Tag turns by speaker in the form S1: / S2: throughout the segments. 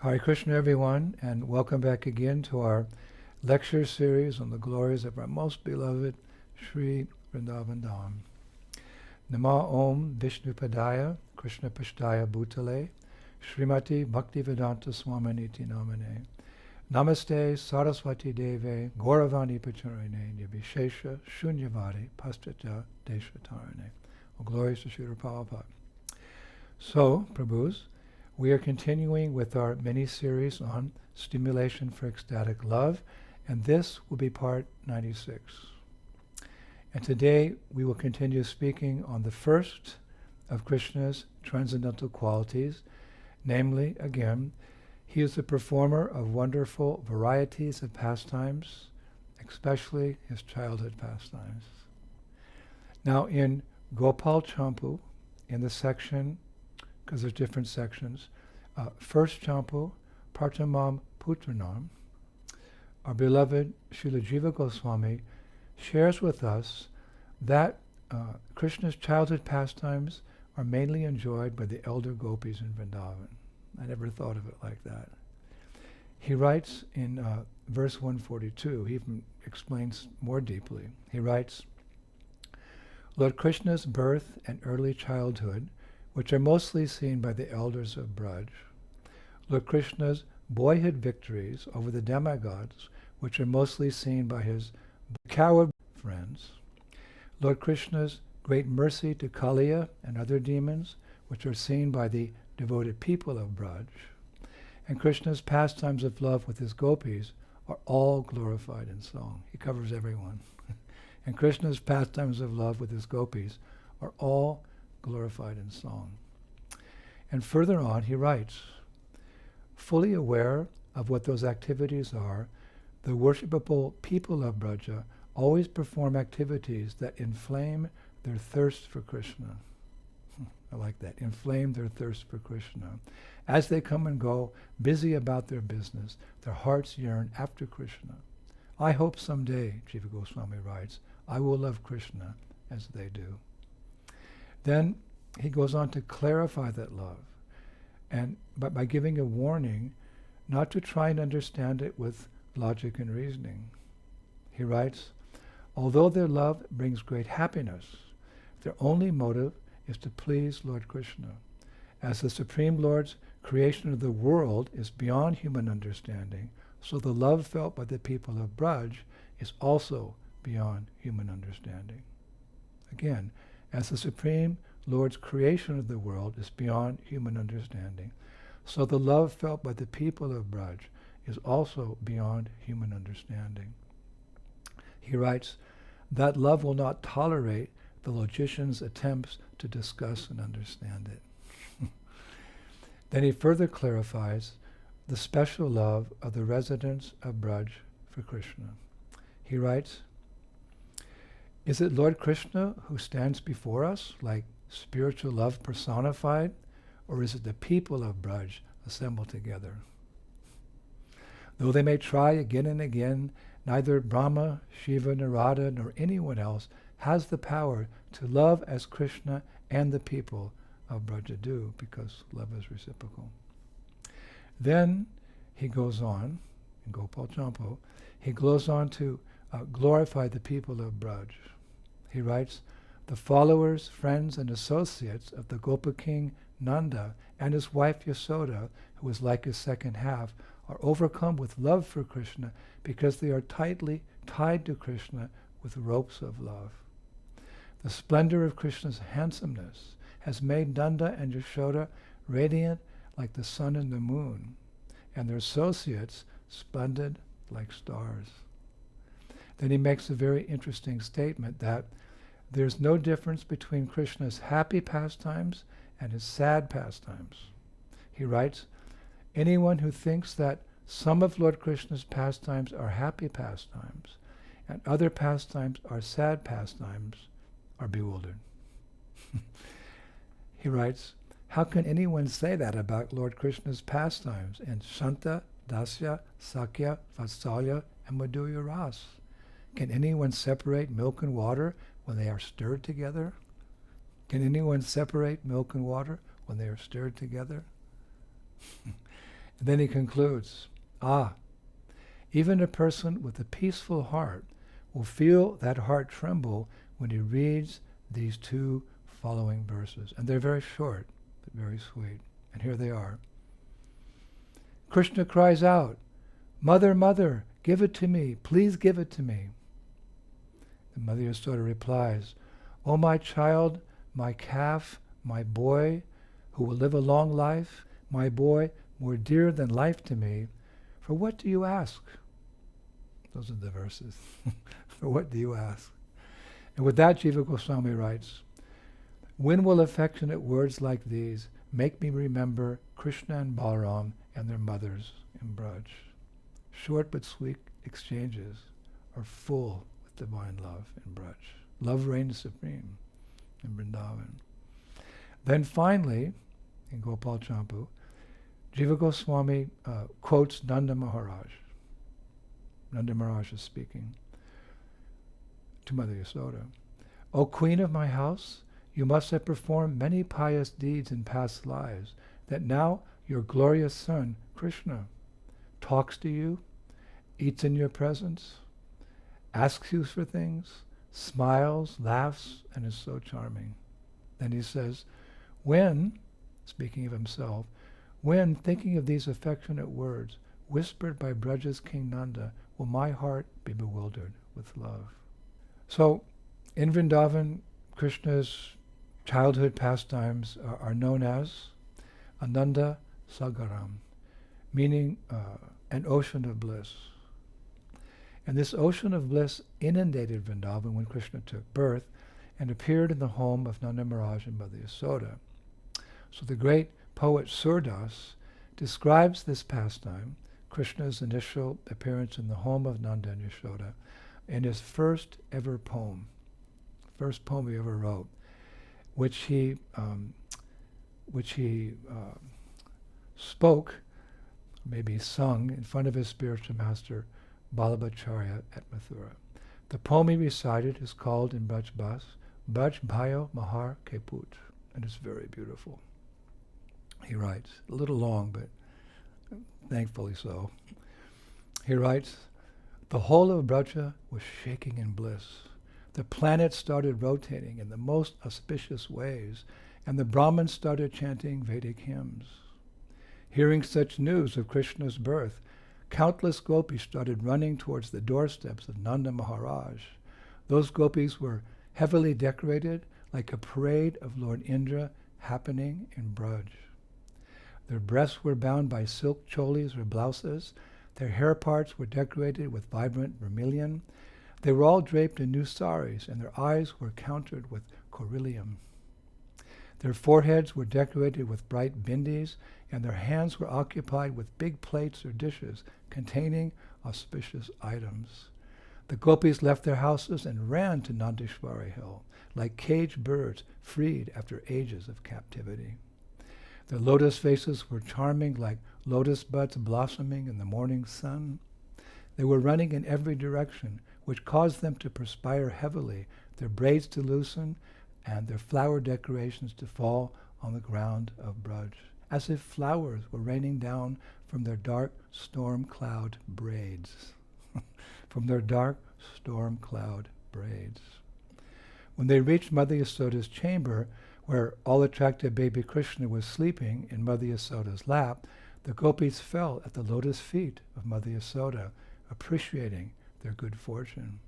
S1: Hare Krishna, everyone, and welcome back again to our lecture series on the glories of our most beloved Sri Vrindavan Dham. Nama Om Vishnu Padaya Krishna Pashtaya Bhutale Srimati Bhaktivedanta Swaminiti Namane Namaste Saraswati Deve Gauravani Pacharine Nirvishesha Shunyavadi Pastata Deshatarane. Well, glories to Srila Prabhupada. So, Prabhus, we are continuing with our mini-series on Stimulation for Ecstatic Love, and this will be part 96. And today we will continue speaking on the first of Krishna's transcendental qualities, namely, again, he is the performer of wonderful varieties of pastimes, especially his childhood pastimes. Now in Gopal Champu, in the section, because there's different sections, first Champu, Partamam Putranam, our beloved Srila Jiva Goswami shares with us that Krishna's childhood pastimes are mainly enjoyed by the elder gopis in Vrindavan. I never thought of it like that. He writes in verse 142, he even explains more deeply. He writes, Lord Krishna's birth and early childhood, which are mostly seen by the elders of Braj, Lord Krishna's boyhood victories over the demigods, which are mostly seen by his coward friends, Lord Krishna's great mercy to Kaliya and other demons, which are seen by the devoted people of Braj, and Krishna's pastimes of love with his gopis are all glorified in song. He covers everyone. And Krishna's pastimes of love with his gopis are all glorified in song. And further on he writes, fully aware of what those activities are, the worshipable people of Braja always perform activities that inflame their thirst for Krishna. I like that. Inflame their thirst for Krishna. As they come and go, busy about their business, their hearts yearn after Krishna. I hope someday, Jiva Goswami writes, I will love Krishna as they do. Then he goes on to clarify that love, and by giving a warning not to try and understand it with logic and reasoning. He writes, although their love brings great happiness, their only motive is to please Lord Krishna. As the Supreme Lord's creation of the world is beyond human understanding, so the love felt by the people of Braj is also beyond human understanding. Again, as the Supreme Lord's creation of the world is beyond human understanding, so the love felt by the people of Braj is also beyond human understanding. He writes, that love will not tolerate the logician's attempts to discuss and understand it. Then he further clarifies the special love of the residents of Braj for Krishna. He writes, is it Lord Krishna who stands before us like spiritual love personified, or is it the people of Braj assembled together? Though they may try again and again, neither Brahma, Shiva, Narada, nor anyone else has the power to love as Krishna and the people of Braja do, because love is reciprocal. Then he goes on, in Gopal Champu, he goes on to glorify the people of Braj. He writes, the followers, friends, and associates of the Gopa king Nanda and his wife Yasoda, who is like his second half, are overcome with love for Krishna because they are tightly tied to Krishna with ropes of love. The splendor of Krishna's handsomeness has made Nanda and Yashoda radiant like the sun and the moon, and their associates splendid like stars. Then he makes a very interesting statement that there's no difference between Krishna's happy pastimes and his sad pastimes. He writes, anyone who thinks that some of Lord Krishna's pastimes are happy pastimes and other pastimes are sad pastimes are bewildered. He writes, how can anyone say that about Lord Krishna's pastimes in Shanta, Dasya, Sakya, Vatsalya, and Madhurya Ras? Can anyone separate milk and water when they are stirred together? Can anyone separate milk and water when they are stirred together? And then he concludes, even a person with a peaceful heart will feel that heart tremble when he reads these two following verses. And they're very short, but very sweet. And here they are. Krishna cries out, "Mother, mother, give it to me. Please give it to me." And Mother Yasoda replies, "O my child, my calf, my boy, who will live a long life, my boy, more dear than life to me, for what do you ask?" Those are the verses. For what do you ask? And with that, Jiva Goswami writes, when will affectionate words like these make me remember Krishna and Balaram and their mothers in Braj? Short but sweet exchanges are full with divine love in Braj. Love reigns supreme in Vrindavan. Then finally, in Gopal Champu, Jiva Goswami quotes Nanda Maharaj. Nanda Maharaj is speaking to Mother Yasoda. "O Queen of my house, you must have performed many pious deeds in past lives, that now your glorious son, Krishna, talks to you, eats in your presence, asks you for things, smiles, laughs, and is so charming." Then he says, when, speaking of himself, when thinking of these affectionate words, whispered by Braja's King Nanda, will my heart be bewildered with love. So, in Vrindavan, Krishna's childhood pastimes are known as Ananda Sagaram, meaning an ocean of bliss. And this ocean of bliss inundated Vrindavan when Krishna took birth and appeared in the home of Nanda Maharaj and Mother Yasoda. So the great poet Surdas describes this pastime, Krishna's initial appearance in the home of Nanda and Yashoda, in his first ever poem he ever wrote, which he spoke, maybe sung, in front of his spiritual master Balabhacharya at Mathura. The poem he recited is called in Braj Bas, Braj Bhayo Mahar Keput, and it's very beautiful. He writes, a little long, but thankfully so. He writes, "The whole of Braja was shaking in bliss. The planets started rotating in the most auspicious ways, and the Brahmins started chanting Vedic hymns. Hearing such news of Krishna's birth, countless gopis started running towards the doorsteps of Nanda Maharaj. Those gopis were heavily decorated like a parade of Lord Indra happening in Braj. Their breasts were bound by silk cholis or blouses. Their hair parts were decorated with vibrant vermilion. They were all draped in new saris, and their eyes were countered with coryllium. Their foreheads were decorated with bright bindis, and their hands were occupied with big plates or dishes containing auspicious items. The gopis left their houses and ran to Nandishwari Hill, like caged birds freed after ages of captivity. Their lotus faces were charming like lotus buds blossoming in the morning sun. They were running in every direction, which caused them to perspire heavily, their braids to loosen, and their flower decorations to fall on the ground of Braj, as if flowers were raining down from their dark storm cloud braids." From their dark storm cloud braids. When they reached Mother Yasoda's chamber, where all-attractive baby Krishna was sleeping in Mother Yasoda's lap, the gopis fell at the lotus feet of Mother Yasoda, appreciating their good fortune.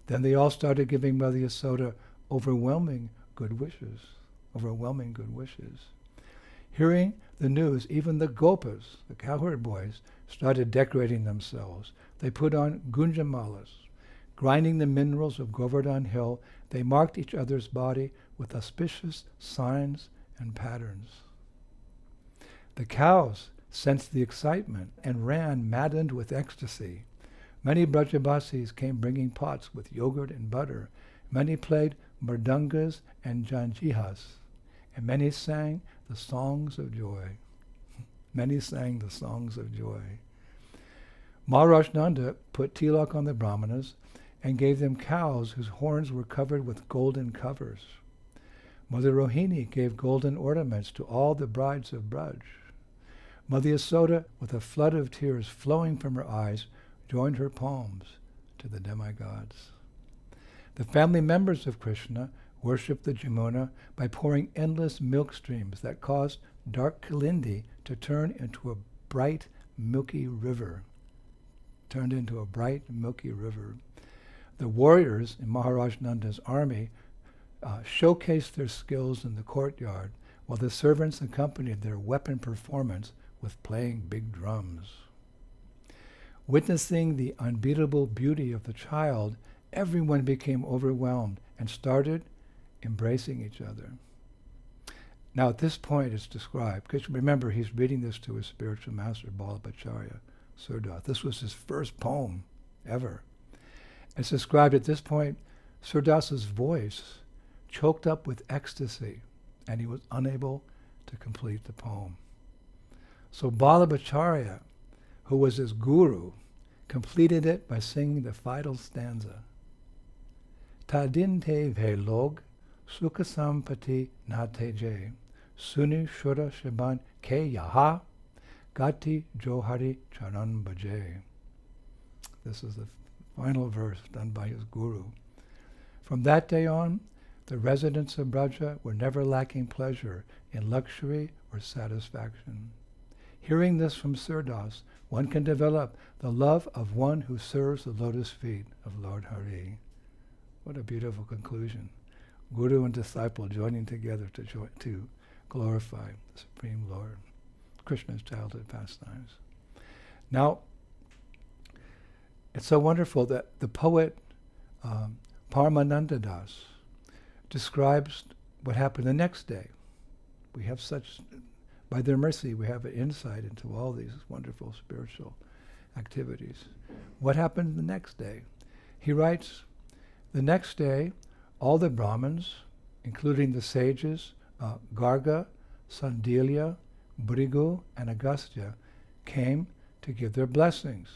S1: Then they all started giving Mother Yasoda overwhelming good wishes. Hearing the news, even the gopas, the cowherd boys, started decorating themselves. They put on gunjamalas. Grinding the minerals of Govardhan Hill, they marked each other's body with auspicious signs and patterns. The cows sensed the excitement and ran maddened with ecstasy. Many Brajabasis came bringing pots with yogurt and butter. Many played mridangas and janjihas, and many sang the songs of joy. Maharaj Nanda put tilak on the brahmanas and gave them cows whose horns were covered with golden covers. Mother Rohini gave golden ornaments to all the brides of Braj. Mother Yasoda, with a flood of tears flowing from her eyes, joined her palms to the demigods. The family members of Krishna worshipped the Yamuna by pouring endless milk streams that caused dark Kalindi to turn into a bright, milky river. Turned into a bright, milky river. The warriors in Maharaja Nanda's army showcased their skills in the courtyard, while the servants accompanied their weapon performance with playing big drums. Witnessing the unbeatable beauty of the child, everyone became overwhelmed and started embracing each other. Now at this point it's described, because remember he's reading this to his spiritual master, Balabhacharya Surdas. This was his first poem ever. It's described at this point, Surdas's voice choked up with ecstasy, and he was unable to complete the poem. So Balabhacharya, who was his guru, completed it by singing the final stanza. Tadinte velog sukhasampati nateje suni shura shaban ke yaha gati johari charan bhaje. This is the final verse done by his guru. From that day on, the residents of Braja were never lacking pleasure in luxury or satisfaction. Hearing this from Surdas, one can develop the love of one who serves the lotus feet of Lord Hari. What a beautiful conclusion. Guru and disciple joining together to glorify the Supreme Lord. Krishna's childhood pastimes. Now, it's so wonderful that the poet Paramananda Das describes what happened the next day. We have such, by their mercy, we have an insight into all these wonderful spiritual activities. What happened the next day? He writes, the next day, all the Brahmins, including the sages, Garga, Sandilya, Brigu, and Agastya, came to give their blessings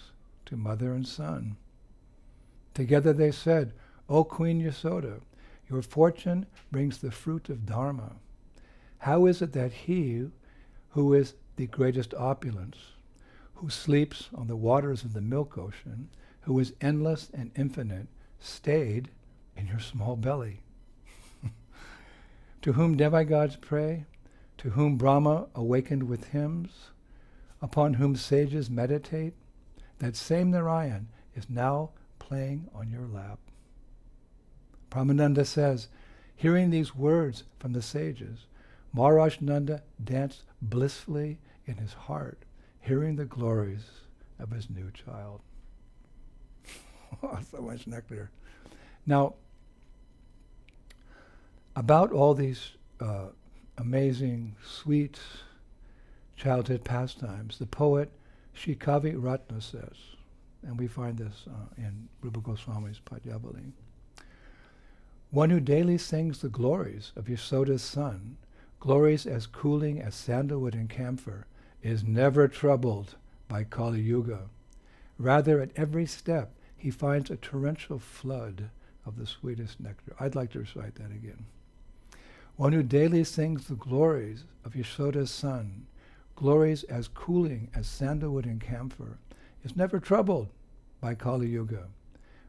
S1: to mother and son. Together they said, O Queen Yasoda, your fortune brings the fruit of Dharma. How is it that he, who is the greatest opulence, who sleeps on the waters of the milk ocean, who is endless and infinite, stayed in your small belly? To whom demigods pray, to whom Brahma awakened with hymns, upon whom sages meditate, that same Narayan is now playing on your lap. Brahmananda says, hearing these words from the sages, Maharaj Nanda danced blissfully in his heart, hearing the glories of his new child. So much nectar. Now, about all these amazing, sweet childhood pastimes, the poet Shikavi Ratna says, and we find this in Rupa Goswami's Padyavali, one who daily sings the glories of Yasoda's son, glories as cooling as sandalwood and camphor, is never troubled by Kali Yuga. Rather, at every step, he finds a torrential flood of the sweetest nectar. I'd like to recite that again. One who daily sings the glories of Yasoda's son, glories as cooling as sandalwood and camphor, is never troubled by Kali Yuga.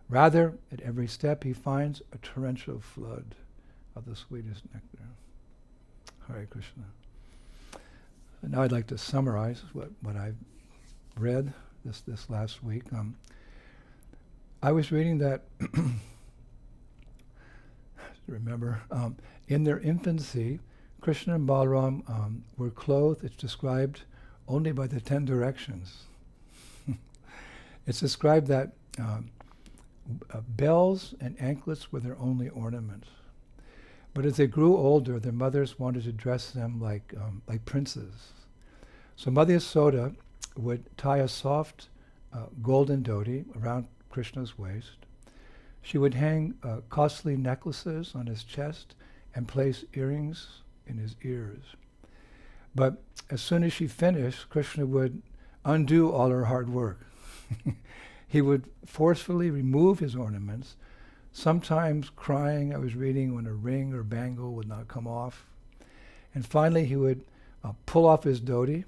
S1: Rather, at every step he finds a torrential flood of the sweetest nectar. Hare Krishna. And now I'd like to summarize what I've read this last week. I was reading that, remember, in their infancy, Krishna and Balaram were clothed, it's described, only by the 10 directions. It's described that bells and anklets were their only ornaments. But as they grew older, their mothers wanted to dress them like princes. So Mother Yasoda would tie a soft golden dhoti around Krishna's waist. She would hang costly necklaces on his chest and place earrings in his ears. But as soon as she finished, Krishna would undo all her hard work. He would forcefully remove his ornaments, sometimes crying, I was reading, when a ring or bangle would not come off. And finally he would pull off his dhoti,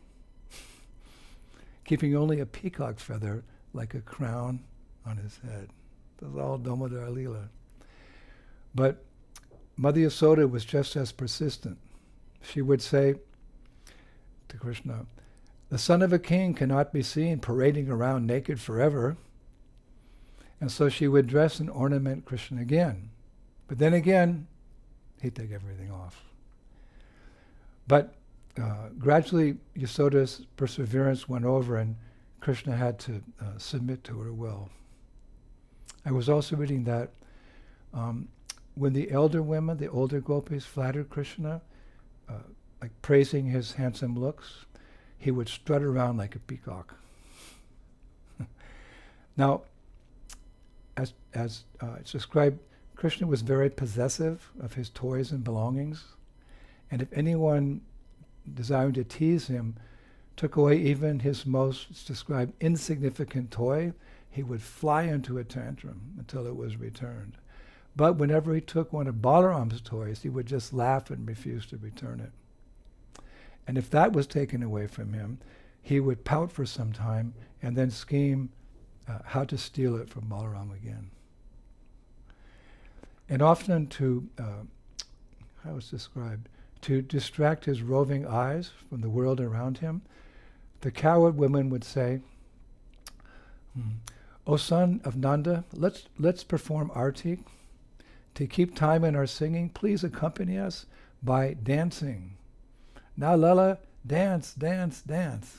S1: keeping only a peacock feather like a crown on his head. That's all Damodar Lila. But Mother Yasoda was just as persistent. She would say to Krishna, the son of a king cannot be seen parading around naked forever. And so she would dress and ornament Krishna again. But then again, he'd take everything off. But gradually, Yasoda's perseverance went over and Krishna had to submit to her will. I was also reading that when the elder women, the older gopis, flattered Krishna, like praising his handsome looks, he would strut around like a peacock. Now, as it's described, Krishna was very possessive of his toys and belongings, and if anyone desiring to tease him took away even his most, it's described, insignificant toy, he would fly into a tantrum until it was returned. But whenever he took one of Balaram's toys, he would just laugh and refuse to return it. And if that was taken away from him, he would pout for some time and then scheme how to steal it from Balaram again. And often how it's described, to distract his roving eyes from the world around him, the cowherd women would say, O son of Nanda, let's perform arti. To keep time in our singing, please accompany us by dancing. Now Lala, dance, dance, dance.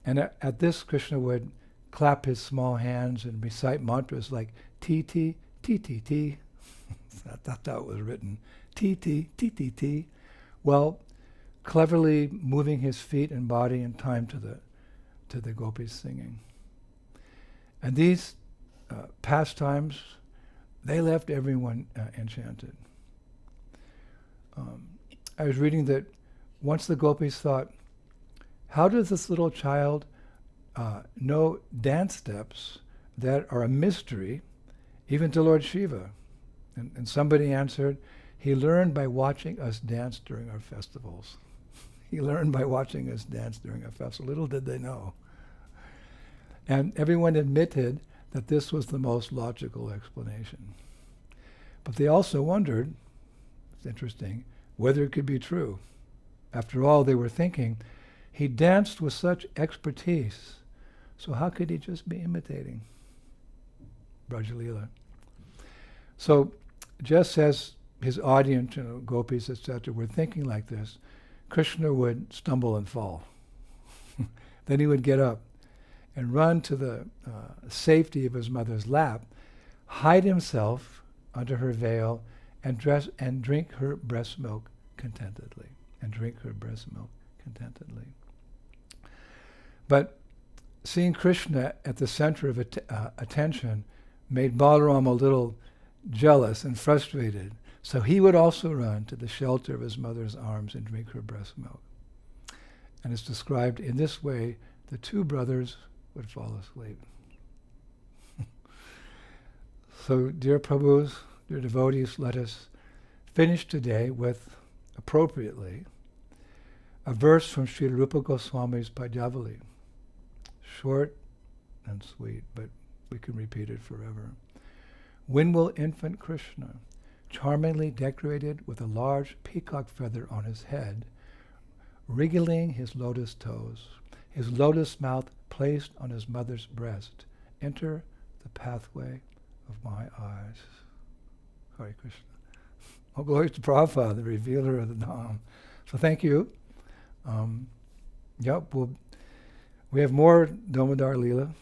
S1: And at this, Krishna would clap his small hands and recite mantras like T-T, T-T-T. I thought that was written. T-T, T-T-T. Well, cleverly moving his feet and body in time to the gopis singing. And these pastimes, they left everyone enchanted. I was reading that once the gopis thought, how does this little child know dance steps that are a mystery even to Lord Shiva? And somebody answered, he learned by watching us dance during our festivals. He learned by watching us dance during our festival. Little did they know. And everyone admitted that this was the most logical explanation. But they also wondered, it's interesting, whether it could be true. After all, they were thinking, he danced with such expertise, so how could he just be imitating Brajalila? So just as his audience, gopis, etc., were thinking like this, Krishna would stumble and fall. Then he would get up and run to the safety of his mother's lap, hide himself under her veil, and drink her breast milk contentedly. But seeing Krishna at the center of attention made Balaram a little jealous and frustrated. So he would also run to the shelter of his mother's arms and drink her breast milk. And it's described in this way, the two brothers would fall asleep. So, dear Prabhus, dear devotees, let us finish today with, appropriately, a verse from Srila Rupa Goswami's Padyavali. Short and sweet, but we can repeat it forever. When will infant Krishna, charmingly decorated with a large peacock feather on his head, wriggling his lotus toes, his lotus mouth placed on his mother's breast, enter the pathway of my eyes? Hare Krishna. All glories to Prabhupada, the revealer of the Dham. So thank you. We have more Damodar Leela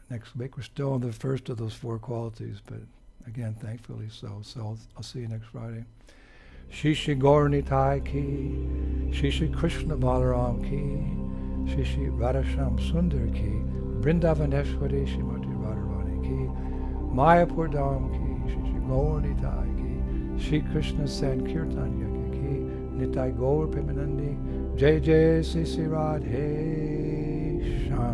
S1: next week. We're still on the first of those four qualities, but again, thankfully so. So I'll see you next Friday. Shri Shri Gaur Nitai ki, Shri Shri Krishna Balaram ki, Shri Shri Radhasham Sundar ki, Vrindavaneshwari Shrimati Radharani ki, Mayapur Dham ki, Shri Shri Gaur Nitai ki, Shri Krishna Sankirtan Yagya ki, Nitai Gaur Premanandi, Jai Jai Sri Sri Radhe Shyam.